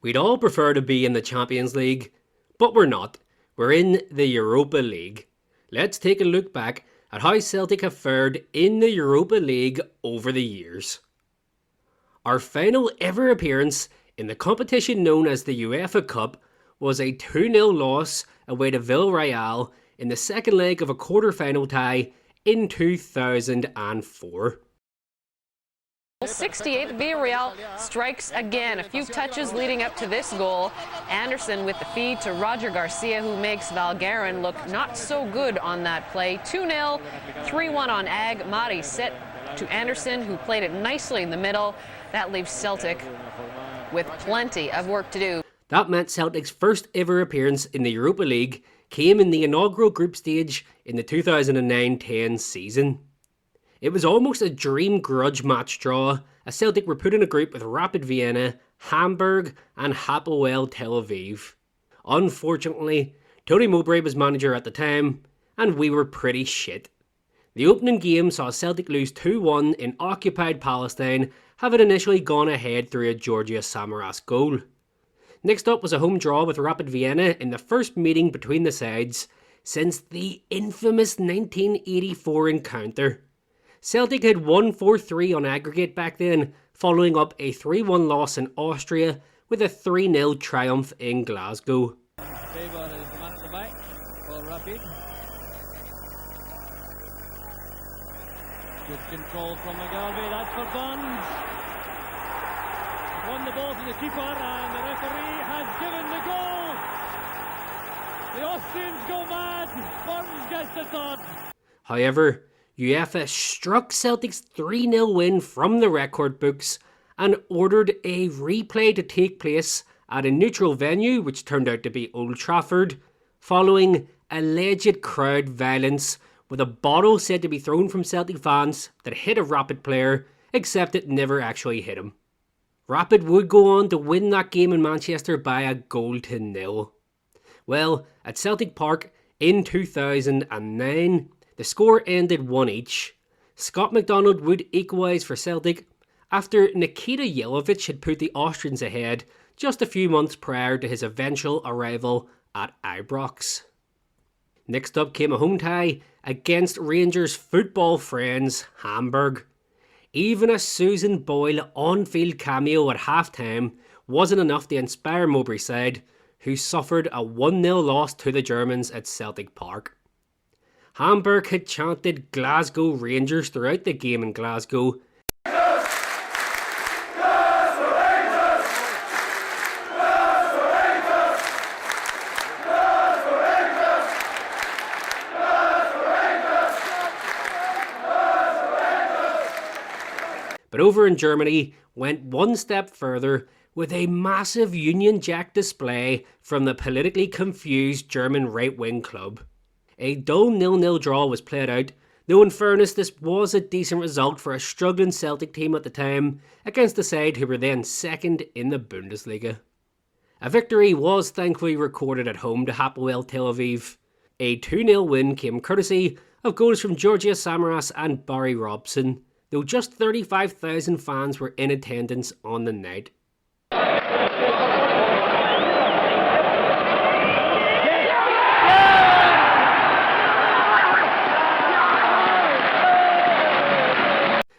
We'd all prefer to be in the Champions League, but we're not. We're in the Europa League. Let's take a look back at how Celtic have fared in the Europa League over the years. Our final ever appearance in the competition known as the UEFA Cup was a 2-0 loss away to Villarreal in the second leg of a quarterfinal tie in 2004. 68, Villarreal strikes again. A few touches leading up to this goal. Anderson with the feed to Roger Garcia, who makes Valgarin look not so good on that play. 2-0, 3-1 on Ag. Mari set to Anderson, who played it nicely in the middle. That leaves Celtic with plenty of work to do. That meant Celtic's first ever appearance in the Europa League came in the inaugural group stage in the 2009-10 season. It was almost a dream grudge match draw, as Celtic were put in a group with Rapid Vienna, Hamburg and Hapoel Tel Aviv. Unfortunately, Tony Mowbray was manager at the time, and we were pretty shit. The opening game saw Celtic lose 2-1 in occupied Palestine, having initially gone ahead through a Georgia Samaras goal. Next up was a home draw with Rapid Vienna in the first meeting between the sides since the infamous 1984 encounter. Celtic had won 4-3 on aggregate back then, following up a 3-1 loss in Austria with a 3-0 triumph in Glasgow. Faber is the man at the back for Rapid. Good control from McGarvey, that's for Burns. Won the ball to the keeper and the referee has given the goal. The Austrians go mad, Burns gets the third. However, UEFA struck Celtic's 3-0 win from the record books and ordered a replay to take place at a neutral venue, which turned out to be Old Trafford, following alleged crowd violence with a bottle said to be thrown from Celtic fans that hit a Rapid player, except it never actually hit him. Rapid would go on to win that game in Manchester by a 1-0. Well, at Celtic Park in 2009, the score ended 1 each. Scott McDonald would equalise for Celtic after Nikita Jelavic had put the Austrians ahead just a few months prior to his eventual arrival at Ibrox. Next up came a home tie against Rangers' football friends Hamburg. Even a Susan Boyle on-field cameo at half-time wasn't enough to inspire Mowbray's side, who suffered a 1-0 loss to the Germans at Celtic Park. Hamburg had chanted Glasgow Rangers throughout the game in Glasgow. But over in Germany went one step further with a massive Union Jack display from the politically confused German right-wing club. A dull 0-0 draw was played out, though in fairness this was a decent result for a struggling Celtic team at the time against the side who were then second in the Bundesliga. A victory was thankfully recorded at home to Hapoel Tel Aviv. A 2-0 win came courtesy of goals from Georgia Samaras and Barry Robson, though just 35,000 fans were in attendance on the night.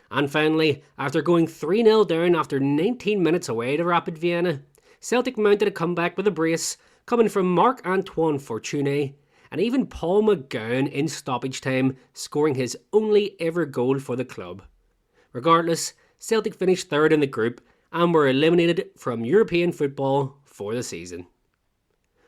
And finally, after going 3-0 down after 19 minutes away to Rapid Vienna, Celtic mounted a comeback with a brace coming from Marc-Antoine Fortuné and even Paul McGowan in stoppage time, scoring his only ever goal for the club. Regardless, Celtic finished third in the group and were eliminated from European football for the season.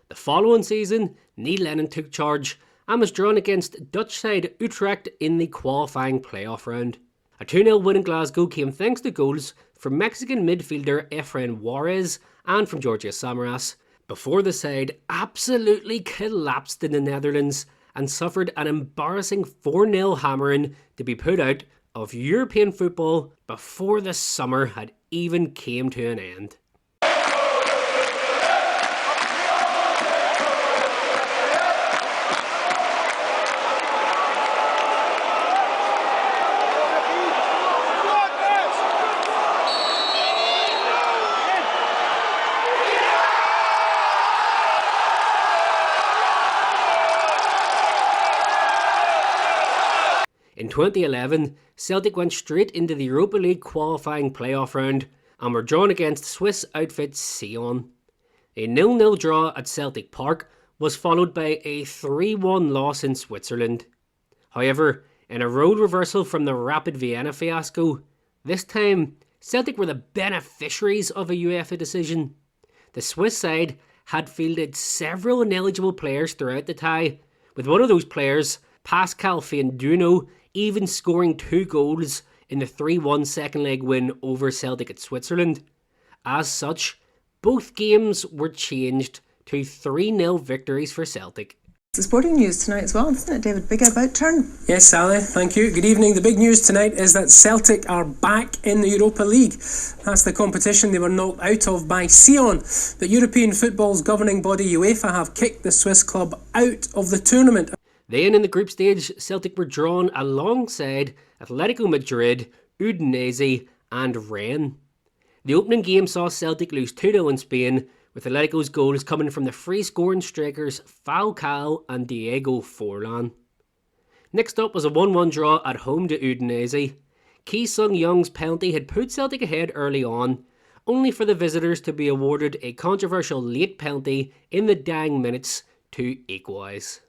The following season, Neil Lennon took charge and was drawn against Dutch side Utrecht in the qualifying playoff round. A 2-0 win in Glasgow came thanks to goals from Mexican midfielder Efrain Juarez and from Georgia Samaras, before the side absolutely collapsed in the Netherlands and suffered an embarrassing 4-0 hammering to be put out of European football before the summer had even came to an end. In 2011, Celtic went straight into the Europa League qualifying playoff round and were drawn against Swiss outfit Sion. A 0-0 draw at Celtic Park was followed by a 3-1 loss in Switzerland. However, in a role reversal from the Rapid Vienna fiasco, this time Celtic were the beneficiaries of a UEFA decision. The Swiss side had fielded several ineligible players throughout the tie, with one of those players, Pascal Fienduno, even scoring 2 goals in the 3-1 second leg win over Celtic at Switzerland. As such, both games were changed to 3-0 victories for Celtic. The sporting news tonight as well, isn't it, David? Big about turn. Yes, Sally, thank you. Good evening. The big news tonight is that Celtic are back in the Europa League. That's the competition they were knocked out of by Sion. The European football's governing body UEFA have kicked the Swiss club out of the tournament. Then in the group stage, Celtic were drawn alongside Atletico Madrid, Udinese and Rennes. The opening game saw Celtic lose 2-0 in Spain, with Atletico's goals coming from the free-scoring strikers Falcao and Diego Forlan. Next up was a 1-1 draw at home to Udinese. Ki Sung-young's penalty had put Celtic ahead early on, only for the visitors to be awarded a controversial late penalty in the dying minutes to equalise.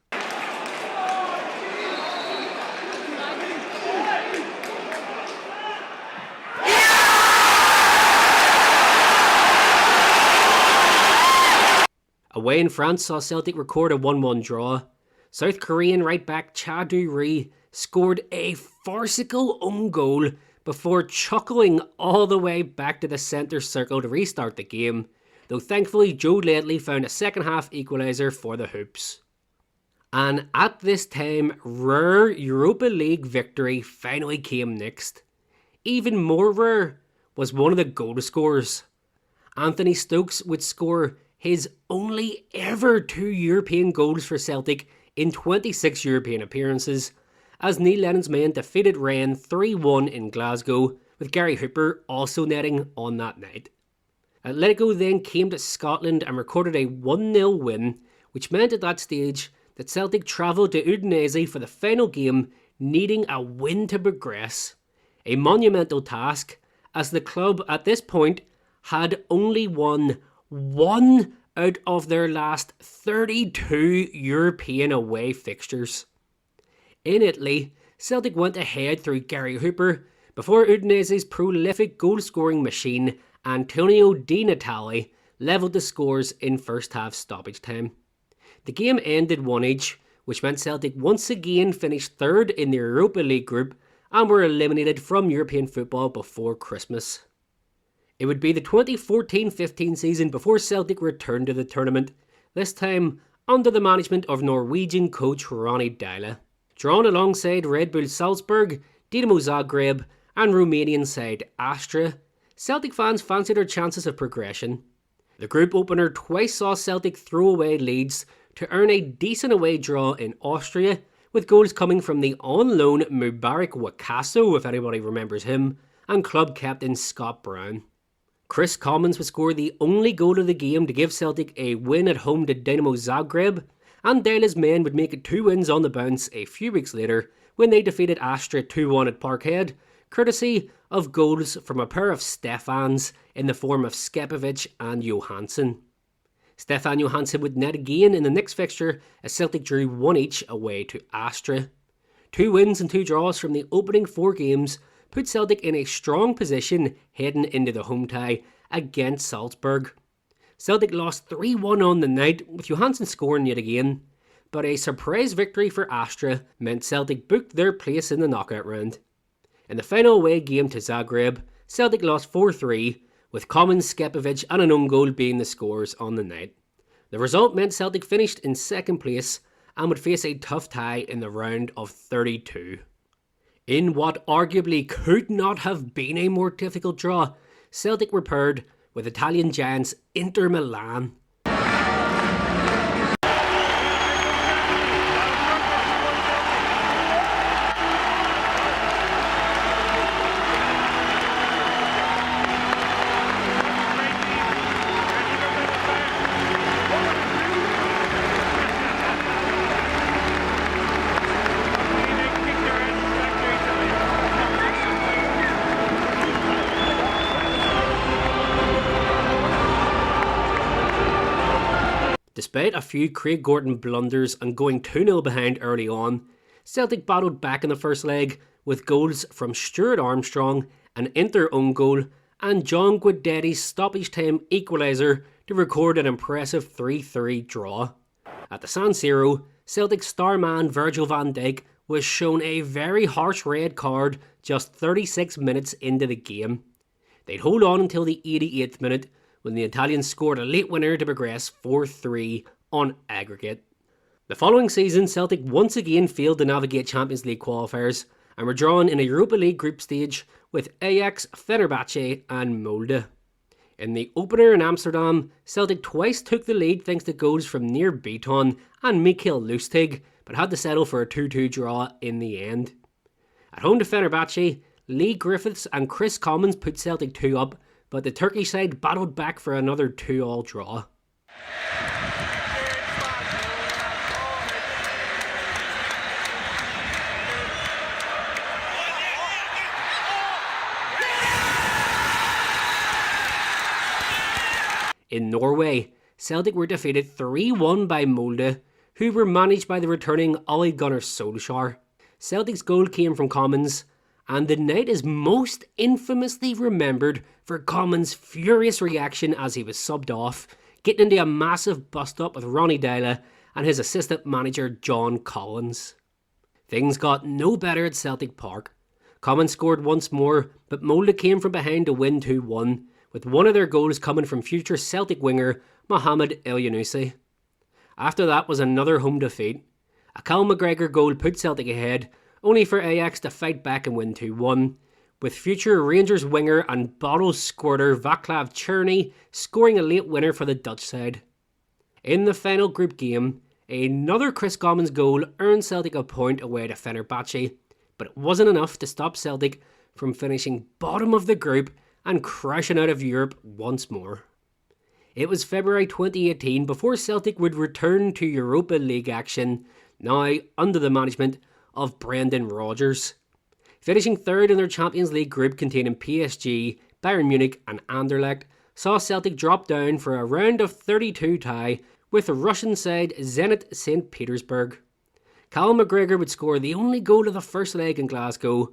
Away in France saw Celtic record a 1-1 draw. South Korean right-back Cha Du-ri scored a farcical own goal before chuckling all the way back to the centre circle to restart the game, though thankfully Joe Ledley found a second-half equaliser for the Hoops. And at this time, rare Europa League victory finally came next. Even more rare was one of the goal scorers. Anthony Stokes would score his only ever 2 European goals for Celtic in 26 European appearances, as Neil Lennon's men defeated Rennes 3-1 in Glasgow, with Gary Hooper also netting on that night. Atletico then came to Scotland and recorded a 1-0 win, which meant at that stage that Celtic travelled to Udinese for the final game, needing a win to progress. A monumental task, as the club at this point had only won 1 out of their last 32 European away fixtures. In Italy, Celtic went ahead through Gary Hooper before Udinese's prolific goal-scoring machine Antonio Di Natale levelled the scores in first-half stoppage time. The game ended 1-1, which meant Celtic once again finished third in the Europa League group and were eliminated from European football before Christmas. It would be the 2014-15 season before Celtic returned to the tournament, this time under the management of Norwegian coach Ronny Deila. Drawn alongside Red Bull Salzburg, Dinamo Zagreb and Romanian side Astra, Celtic fans fancied their chances of progression. The group opener twice saw Celtic throw away leads to earn a decent away draw in Austria, with goals coming from the on-loan Mubarak Wakaso, if anybody remembers him, and club captain Scott Brown. Chris Commons would score the only goal of the game to give Celtic a win at home to Dinamo Zagreb, and Deila's men would make it 2 wins on the bounce a few weeks later when they defeated Astra 2-1 at Parkhead, courtesy of goals from a pair of Stefans in the form of Skepovic and Johansson. Stefan Johansson would net again in the next fixture as Celtic drew 1 each away to Astra. 2 wins and 2 draws from the opening 4 games put Celtic in a strong position heading into the home tie against Salzburg. Celtic lost 3-1 on the night, with Johansson scoring yet again, but a surprise victory for Astra meant Celtic booked their place in the knockout round. In the final away game to Zagreb, Celtic lost 4-3, with Commons, Skepovic and an own goal being the scores on the night. The result meant Celtic finished in second place and would face a tough tie in the round of 32. In what arguably could not have been a more difficult draw, Celtic were paired with Italian giants Inter Milan. Despite a few Craig Gordon blunders and going 2-0 behind early on, Celtic battled back in the first leg with goals from Stuart Armstrong, an Inter own goal, and John Guidetti's stoppage time equaliser to record an impressive 3-3 draw. At the San Siro, Celtic star man Virgil van Dijk was shown a very harsh red card just 36 minutes into the game. They'd hold on until the 88th minute when the Italians scored a late winner to progress 4-3 on aggregate. The following season, Celtic once again failed to navigate Champions League qualifiers and were drawn in a Europa League group stage with Ajax, Fenerbahce and Molde. In the opener in Amsterdam, Celtic twice took the lead thanks to goals from Nir Beaton and Mikael Lustig, but had to settle for a 2-2 draw in the end. At home to Fenerbahce, Lee Griffiths and Chris Commons put Celtic 2 up, but the Turkish side battled back for another 2-2 draw. In Norway, Celtic were defeated 3-1 by Molde, who were managed by the returning Ole Gunnar Solskjaer. Celtic's goal came from Commons, and the night is most infamously remembered for Commons' furious reaction as he was subbed off, getting into a massive bust-up with Ronny Deila and his assistant manager John Collins. Things got no better at Celtic Park. Commons scored once more, but Molde came from behind to win 2-1, with one of their goals coming from future Celtic winger Mohamed Elyounoussi. After that was another home defeat. A Cal McGregor goal put Celtic ahead, only for Ajax to fight back and win 2-1, with future Rangers winger and bottle squirter Vaclav Cherny scoring a late winner for the Dutch side. In the final group game, another Chris Commons goal earned Celtic a point away to Fenerbahce, but it wasn't enough to stop Celtic from finishing bottom of the group and crashing out of Europe once more. It was February 2018 before Celtic would return to Europa League action, now under the management of Brendan Rodgers. Finishing third in their Champions League group containing PSG, Bayern Munich and Anderlecht, saw Celtic drop down for a round of 32 tie with the Russian side Zenit St. Petersburg. Cal McGregor would score the only goal of the first leg in Glasgow.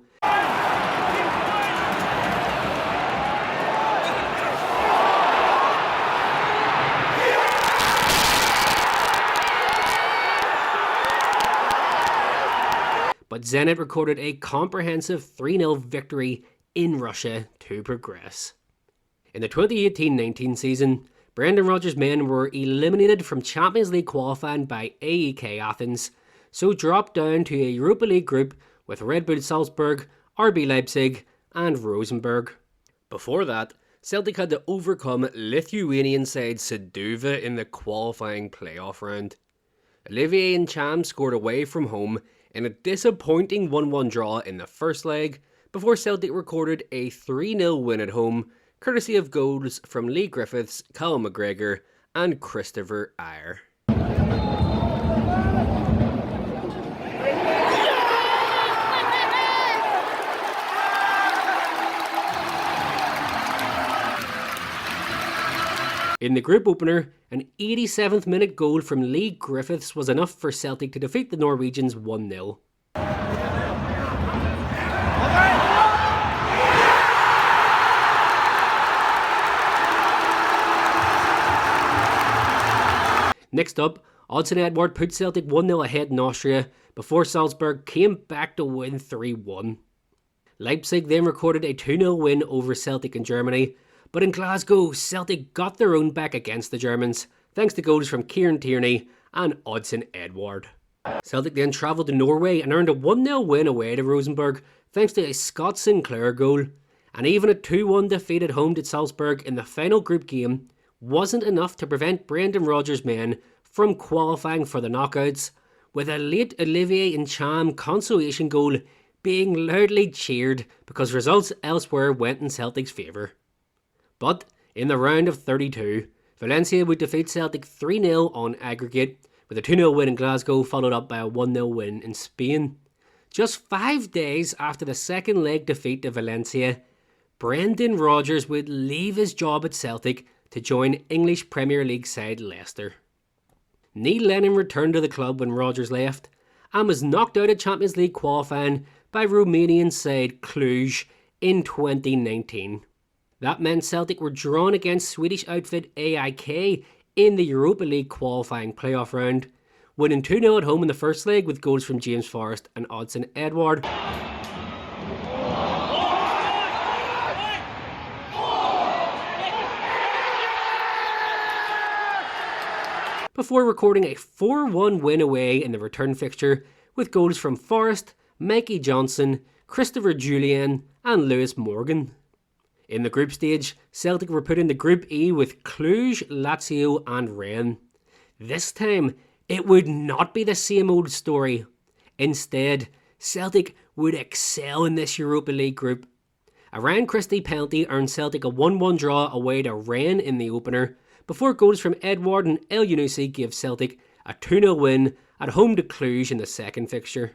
But Zenit recorded a comprehensive 3-0 victory in Russia to progress. In the 2018-19 season, Brendan Rodgers' men were eliminated from Champions League qualifying by AEK Athens, so dropped down to a Europa League group with Red Bull Salzburg, RB Leipzig and Rosenborg. Before that, Celtic had to overcome Lithuanian side Sūduva in the qualifying playoff round. Olivier Ntcham scored away from home in a disappointing 1-1 draw in the first leg, before Celtic recorded a 3-0 win at home, courtesy of goals from Lee Griffiths, Callum McGregor and Christopher Ayer. In the group opener, an 87th minute goal from Lee Griffiths was enough for Celtic to defeat the Norwegians 1-0. Next up, Odsonne Edouard put Celtic 1-0 ahead in Austria before Salzburg came back to win 3-1. Leipzig then recorded a 2-0 win over Celtic in Germany, but in Glasgow, Celtic got their own back against the Germans, thanks to goals from Kieran Tierney and Odsonne Edouard. Celtic then travelled to Norway and earned a 1-0 win away to Rosenborg, thanks to a Scott Sinclair goal, and even a 2-1 defeat at home to Salzburg in the final group game wasn't enough to prevent Brendan Rodgers' men from qualifying for the knockouts, with a late Olivier Ntcham consolation goal being loudly cheered because results elsewhere went in Celtic's favour. But in the round of 32, Valencia would defeat Celtic 3-0 on aggregate, with a 2-0 win in Glasgow followed up by a 1-0 win in Spain. Just 5 days after the second leg defeat to Valencia, Brendan Rodgers would leave his job at Celtic to join English Premier League side Leicester. Neil Lennon returned to the club when Rodgers left and was knocked out of Champions League qualifying by Romanian side Cluj in 2019. That meant Celtic were drawn against Swedish outfit AIK in the Europa League qualifying playoff round, winning 2-0 at home in the first leg with goals from James Forrest and Odsonne Edouard. Before recording a 4-1 win away in the return fixture with goals from Forrest, Mikey Johnson, Christopher Jullien and Lewis Morgan. In the group stage, Celtic were put into Group E with Cluj, Lazio and Rennes. This time, it would not be the same old story. Instead, Celtic would excel in this Europa League group. A Ryan Christie penalty earned Celtic a 1-1 draw away to Rennes in the opener, before goals from Edouard and Elyounoussi gave Celtic a 2-0 win at home to Cluj in the second fixture.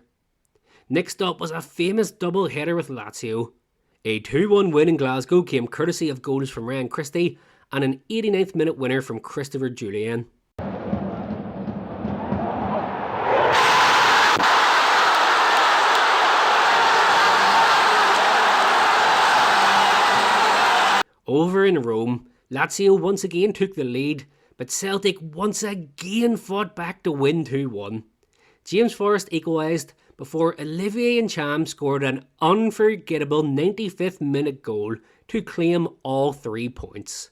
Next up was a famous double header with Lazio. A 2-1 win in Glasgow came courtesy of goals from Ryan Christie and an 89th minute winner from Christopher Jullien. Over in Rome, Lazio once again took the lead, but Celtic once again fought back to win 2-1. James Forrest equalised before Olivier Ntcham scored an unforgettable 95th minute goal to claim all 3 points.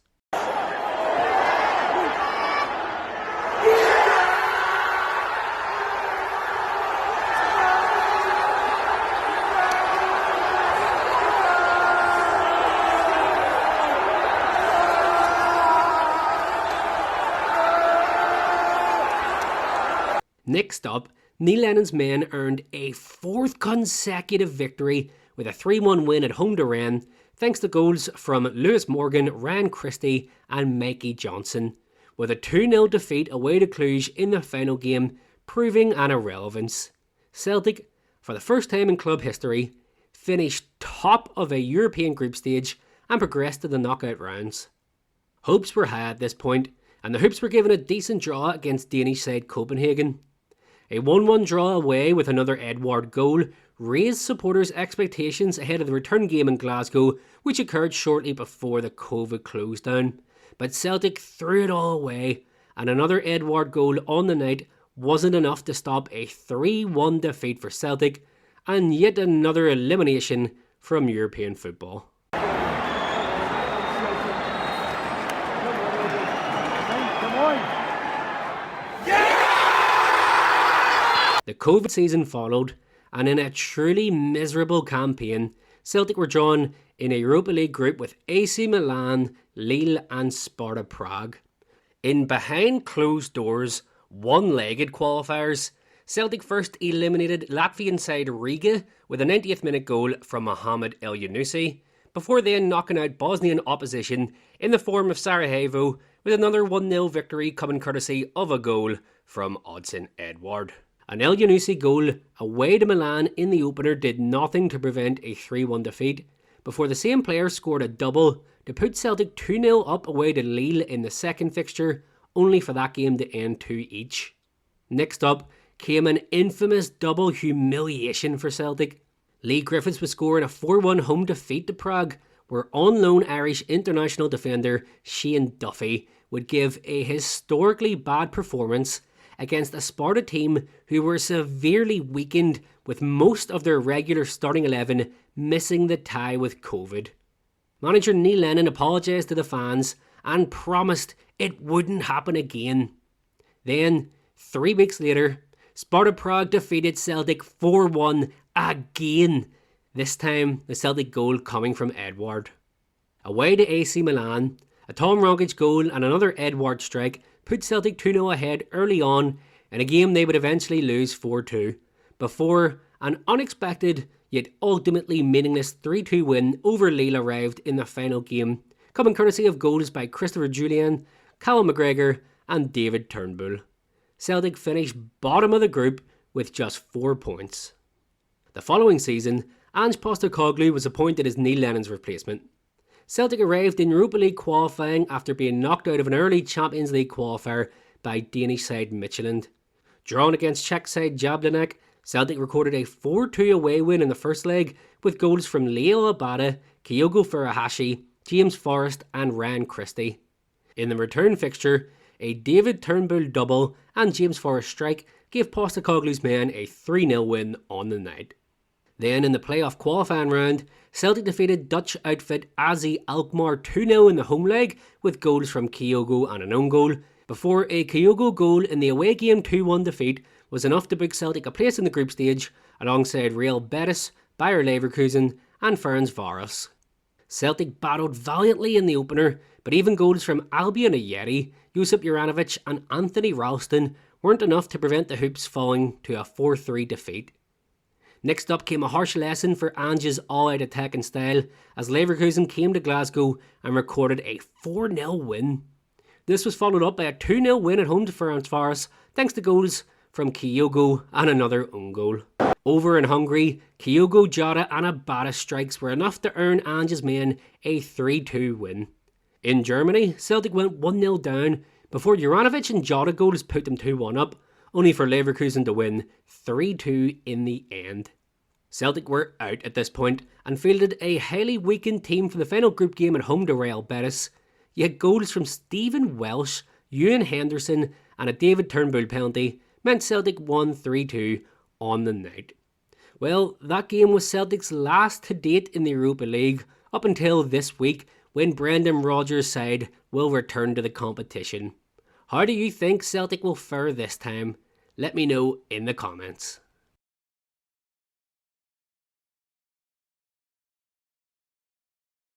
Next up, Neil Lennon's men earned a 4th consecutive victory with a 3-1 win at home to Rennes, thanks to goals from Lewis Morgan, Ryan Christie and Mikey Johnson, with a 2-0 defeat away to Cluj in the final game, proving an irrelevance. Celtic, for the first time in club history, finished top of a European group stage and progressed to the knockout rounds. Hopes were high at this point, and the Hoops were given a decent draw against Danish side Copenhagen. A 1-1 draw away with another Edouard goal raised supporters' expectations ahead of the return game in Glasgow, which occurred shortly before the COVID close down. But Celtic threw it all away, and another Edouard goal on the night wasn't enough to stop a 3-1 defeat for Celtic, and yet another elimination from European football. The COVID season followed, and in a truly miserable campaign, Celtic were drawn in a Europa League group with AC Milan, Lille and Sparta Prague. In behind closed doors, one-legged qualifiers, Celtic first eliminated Latvian side Riga with a 90th minute goal from Mohamed Elyounoussi, before then knocking out Bosnian opposition in the form of Sarajevo with another 1-0 victory coming courtesy of a goal from Odsonne Edouard. An Elyounoussi goal away to Milan in the opener did nothing to prevent a 3-1 defeat, before the same player scored a double to put Celtic 2-0 up away to Lille in the second fixture, only for that game to end 2 each. Next up came an infamous double humiliation for Celtic. Lee Griffiths was scoring a 4-1 home defeat to Prague, where on-loan Irish international defender Shane Duffy would give a historically bad performance against a Sparta team who were severely weakened, with most of their regular starting 11 missing the tie with COVID. Manager Neil Lennon apologised to the fans and promised it wouldn't happen again. Then, 3 weeks later, Sparta Prague defeated Celtic 4-1 again, this time the Celtic goal coming from Edouard. Away to AC Milan, a Tom Rogic goal and another Edouard strike put Celtic 2-0 ahead early on in a game they would eventually lose 4-2, before an unexpected yet ultimately meaningless 3-2 win over Lille arrived in the final game, coming courtesy of goals by Christopher Jullien, Callum McGregor and David Turnbull. Celtic finished bottom of the group with just 4 points. The following season, Ange Postecoglou was appointed as Neil Lennon's replacement. Celtic arrived in Europa League qualifying after being knocked out of an early Champions League qualifier by Danish side Midtjylland. Drawn against Czech side Jablanek, Celtic recorded a 4-2 away win in the first leg with goals from Leo Abada, Kyogo Furuhashi, James Forrest and Ryan Christie. In the return fixture, a David Turnbull double and James Forrest strike gave Postecoglou's men a 3-0 win on the night. Then in the playoff qualifying round, Celtic defeated Dutch outfit AZ Alkmaar 2-0 in the home leg with goals from Kyogo and an own goal, before a Kyogo goal in the away game 2-1 defeat was enough to book Celtic a place in the group stage alongside Real Betis, Bayer Leverkusen and Ferencváros. Celtic battled valiantly in the opener, but even goals from Albion Ajeti, Josip Juranovic and Anthony Ralston weren't enough to prevent the Hoops falling to a 4-3 defeat. Next up came a harsh lesson for Ange's all-out attacking style as Leverkusen came to Glasgow and recorded a 4-0 win. This was followed up by a 2-0 win at home to Ferencváros thanks to goals from Kyogo and another own goal. Over in Hungary, Kyogo, Jota and Abada strikes were enough to earn Ange's men a 3-2 win. In Germany, Celtic went 1-0 down before Juranovic and Jota goals put them 2-1 up, only for Leverkusen to win 3-2 in the end. Celtic were out at this point and fielded a highly weakened team for the final group game at home to Real Betis, yet goals from Stephen Welsh, Ewan Henderson and a David Turnbull penalty meant Celtic won 3-2 on the night. Well, that game was Celtic's last to date in the Europa League up until this week when Brendan Rodgers' side will return to the competition. How do you think Celtic will fare this time? Let me know in the comments.